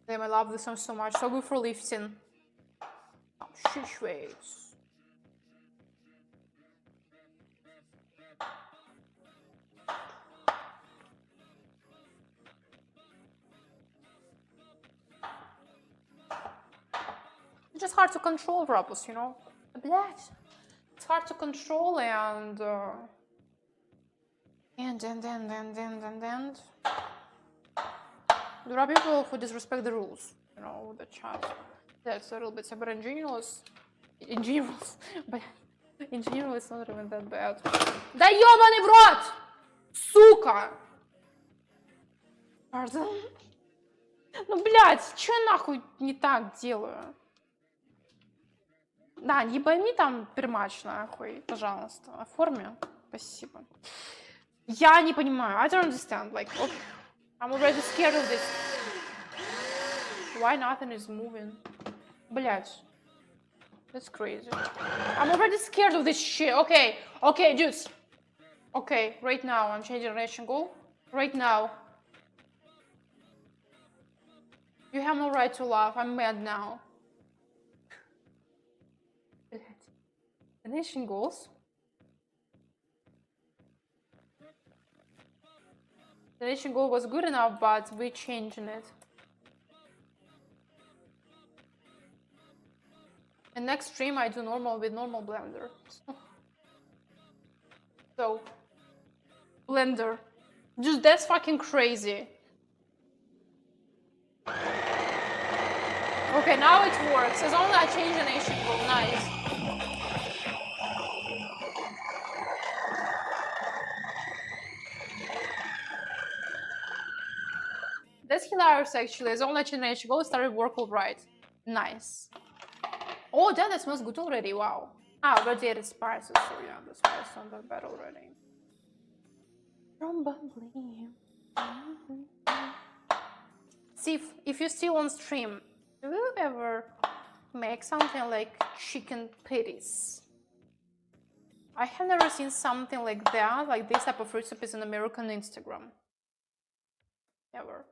Damn, I love this song so much. So good for lifting. Oh, sheesh weights. It's just hard to control rappers, you know? Блядь. It's hard to control and there are people who disrespect the rules, you know, the chat. That's a little bit super ingenious. But ingenious is not even that bad. Да ёбаный в рот! Сука! Pardon? Ну, блядь, чё я нахуй не так делаю? Да, не пойми там пермач нахуй, пожалуйста, оформи. Спасибо. Я не понимаю. I don't understand. Like, okay. I'm already scared of this. Why nothing is moving? Блять. That's crazy. I'm already scared of this shit. Okay. Okay, dudes. Okay, right now I'm changing generation goal. Right now. You have no right to laugh. I'm mad now. Generation goals. Generation goal was good enough, but we're changing it. And next stream I do normal with normal blender. So blender. Just that's fucking crazy. Okay, now it works. As long as I change the nation goal. Nice. That's hilarious actually. As long as I change the nation goal, it started work all right. Nice. Oh, damn, that smells good already. Wow. Ah, already added spices, so yeah, the spice sounds not bad already. Probably. See, if you're still on stream, do you ever make something like chicken patties? I have never seen something like that, like this type of recipes in American Instagram. Ever.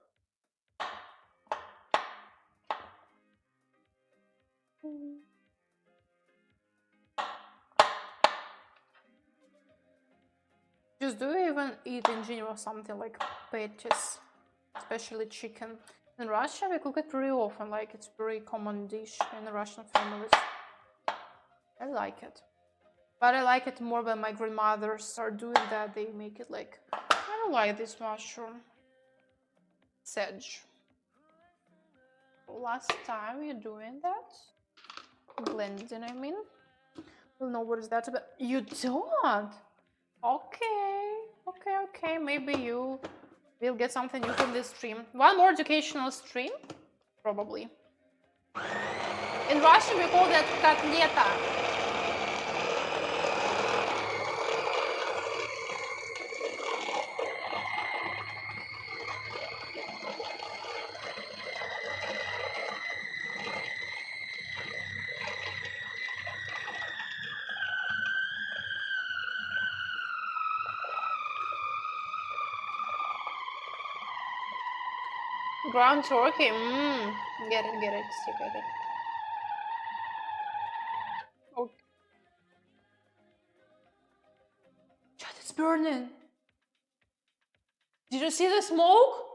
Just do you even eat in general something like patties, especially chicken? In Russia, we cook it pretty often, like it's a very common dish in the Russian families. I like it. But I like it more when my grandmothers are doing that. They make it like, I don't like this mushroom. Sedge. Last time you're doing that? Blending, I mean. We'll know what is that about. You don't? Okay. Maybe you will get something new from this stream. One more educational stream? Probably. In Russian, we call that котлета. Ground turkey, get it, you get it. Okay. Chat, it's burning. Did you see the smoke?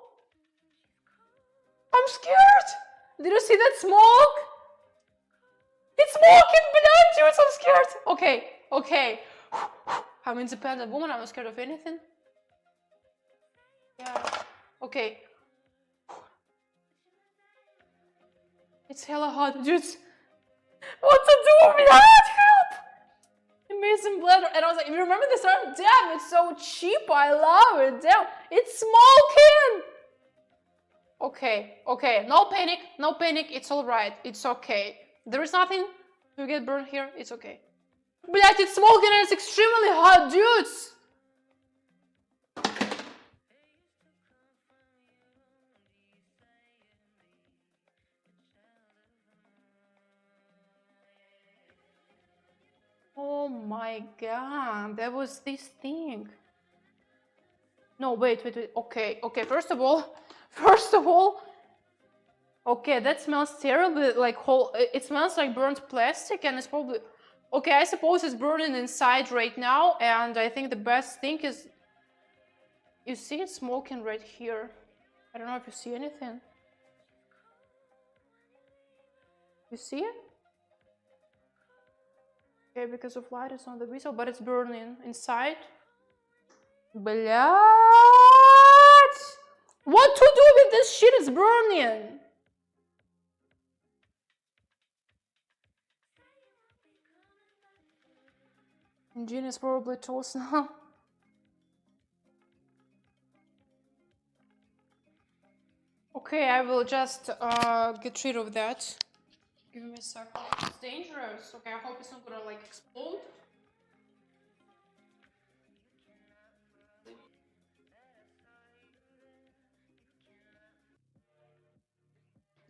I'm scared. Did you see that smoke? It's smoking, dudes, I'm scared. Okay. I'm an independent woman, I'm not scared of anything. Yeah, okay. It's hella hot, dudes. What to do, blood? Help! Amazing blender. And I was like, you remember this one? Damn, it's so cheap. I love it. Damn, it's smoking. Okay. No panic. It's all right. It's okay. There is nothing to get burned here. It's okay. Блять, it's smoking and it's extremely hot, dudes. Oh my god, that was this thing. No, wait. Okay. First of all, Okay, that smells terrible, like it smells like burnt plastic, and it's probably... Okay, I suppose it's burning inside right now, and I think the best thing is... You see it smoking right here. I don't know if you see anything. You see it? Okay, because of light it's not the visual, but it's burning inside. Блять! What to do with this shit? It's burning! Jean is probably toast now. Okay, I will just get rid of that. Give me a second. It's dangerous. Okay, I hope it's not gonna like explode.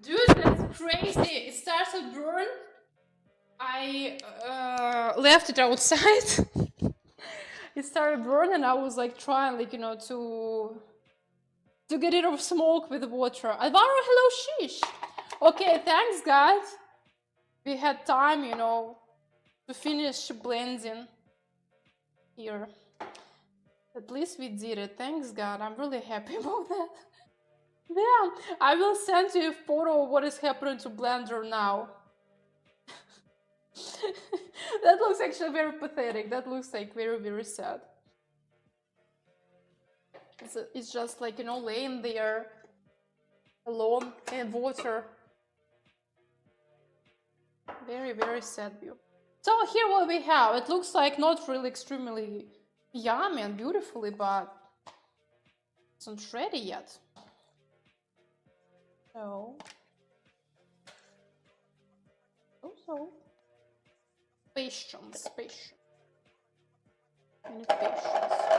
Dude, that's crazy. It starts to burn. I left it outside. It started burning. I was like trying, like, you know, to get rid of smoke with water. Alvaro, hello, sheesh. Okay, thanks, guys. We had time, you know, to finish blending here. At least we did it. Thanks, God. I'm really happy about that. Yeah, I will send you a photo of what is happening to Blender now. That looks actually very pathetic. That looks like very, very sad. It's just like, you know, laying there alone in water. Very, very sad view. So here what we have. It looks like not really extremely yummy and beautifully, but it's not ready yet. So patience. I need patience.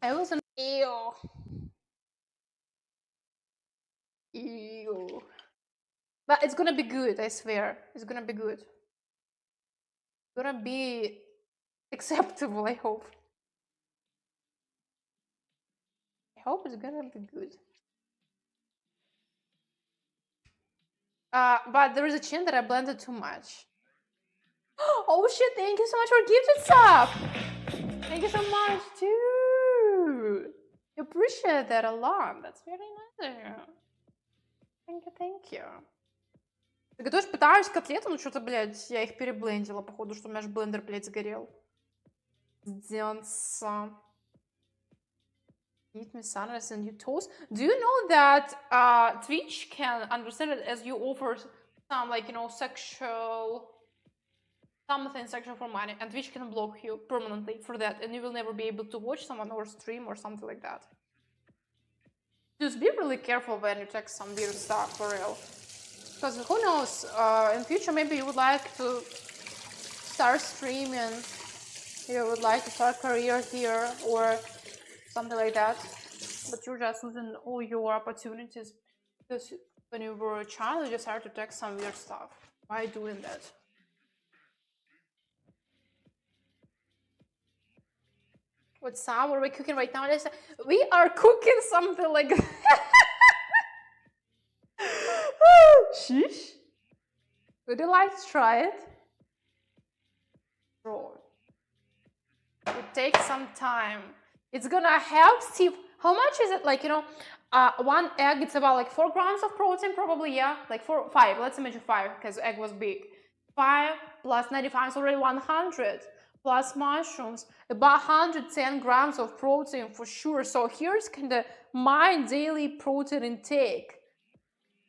I was an ew. But it's gonna be good, I swear. It's gonna be good. It's gonna be acceptable, I hope. I hope it's gonna be good. But there is a chance that I blended too much. Oh shit, thank you so much for gifted sub! Thank you so much, dude! I appreciate that a lot. That's very nice of you. Thank you. Ты готовишь, пытаюсь котлету, но что-то, блядь, я их переблендила, походу, что у меня же блендер, блядь, сгорел. Сделанца. Eat me sunrise and you toast. Do you know that Twitch can understand it as you offer some, like, you know, sexual... something sexual for money, and Twitch can block you permanently for that, and you will never be able to watch someone or stream or something like that. Just be really careful when you text some weird stuff, for real. Because who knows, in future maybe you would like to start streaming, you would like to start a career here, or something like that. But you're just losing all your opportunities because when you were a child, you just started to text some weird stuff. Why doing that? What's up? What are we cooking right now? We are cooking something like... Sheesh. Would you like to try it? Bro. It takes some time. It's gonna help Steve. How much is it? Like, you know, one egg, it's about like 4 grams of protein, probably, yeah? Like 5. Let's imagine 5, because egg was big. 5 plus 95 is already 100. Plus mushrooms, about 110 grams of protein for sure. So here's kind of my daily protein intake.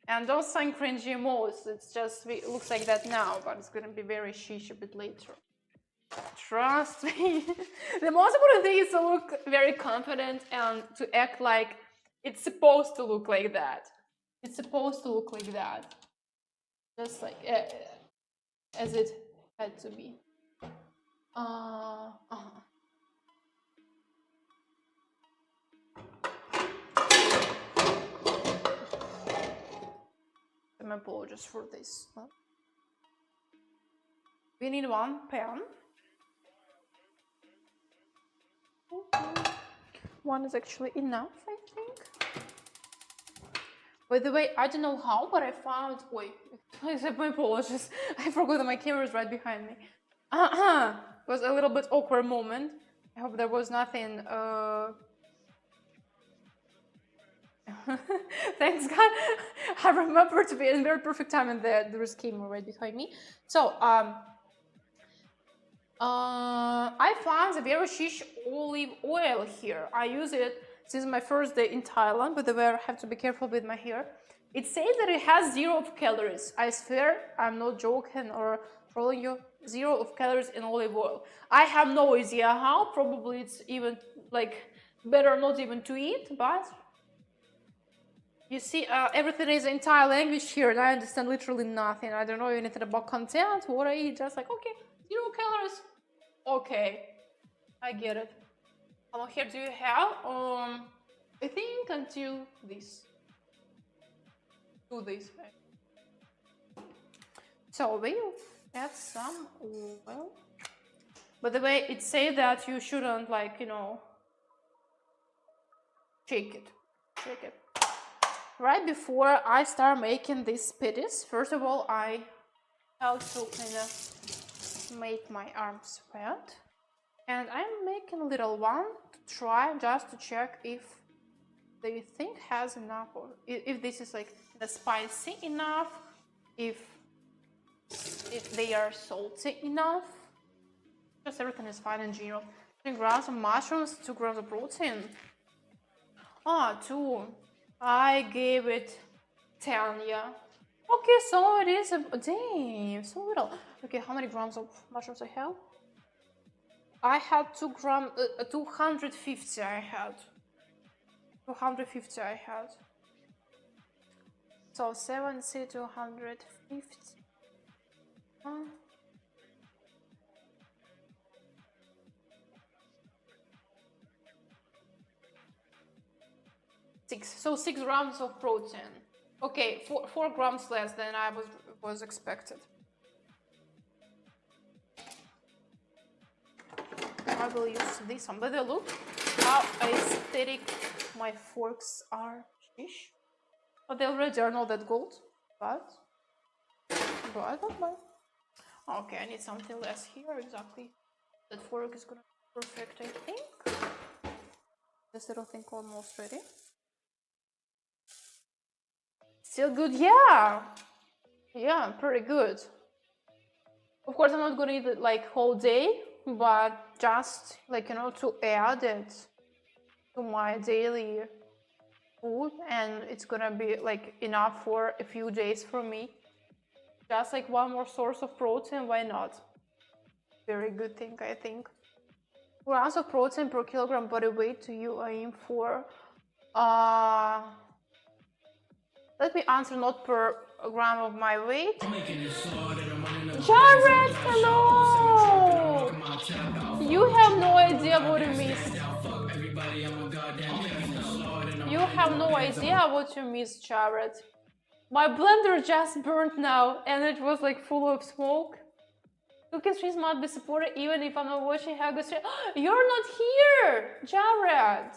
And don't think cringy GMOs. It's just, it looks like that now, but it's gonna be very sheesh a bit later. Trust me. The most important thing is to look very confident and to act like it's supposed to look like that. It's supposed to look like that. Just like as it had to be. My apologies for this. We need 1 pen. One is actually enough, I think. By the way, I don't know how, but I found... Wait, accept my apologies. I forgot that my camera is right behind me. It was a little bit awkward moment. I hope there was nothing... Thanks God. I remember to be in very perfect time and there is camera right behind me. So, I found a very cheap olive oil here. I use it since my first day in Thailand, but I have to be careful with my hair. It says that it has 0 of calories. I swear, I'm not joking or trolling you. 0 of calories in olive oil. I have no idea how. Probably it's even like better not even to eat, but you see, everything is in Thai language here, and I understand literally nothing. I don't know anything about content. What I eat, just like, okay, 0 calories. Okay, I get it. How long hair do you have? I think until this. To this. So we'll add some oil. By the way, it says that you shouldn't, like, you know, shake it. Shake it. Right before I start making these patties, first of all, I have to kind of make my arms wet. And I'm making a little one to try, just to check if the thing has enough, or if this is like the spicy enough, if they are salty enough. Just everything is fine in general. 3 grams of mushrooms, 2 grams of protein. 2. I gave it 10, yeah. Okay, so it is damn, so little. Okay, how many grams of mushrooms I have? I had 250 I had. 250 I had. So 70, 250. 6. So 6 grams of protein. Okay, 4 grams less than I was expected. I will use this one. But look how aesthetic my forks are. Sheesh. But they already are not that gold. But I don't mind. Okay, I need something less here. Exactly. That fork is gonna be perfect, I think. This little thing almost ready. Still good, yeah. Yeah, pretty good. Of course, I'm not gonna eat it like whole day, but just like, you know, to add it to my daily food, and it's gonna be like enough for a few days for me. Just like one more source of protein, why not? Very good thing, I think. Grams of protein per kilogram body weight do you aim for? Let me answer not per gram of my weight. Jared, hello! You have no idea what you missed. You have no idea what you missed, Jared. My blender just burnt now, and it was like full of smoke. Cooking streams might be supported even if I'm not watching Hago's stream. You're not here, Jared!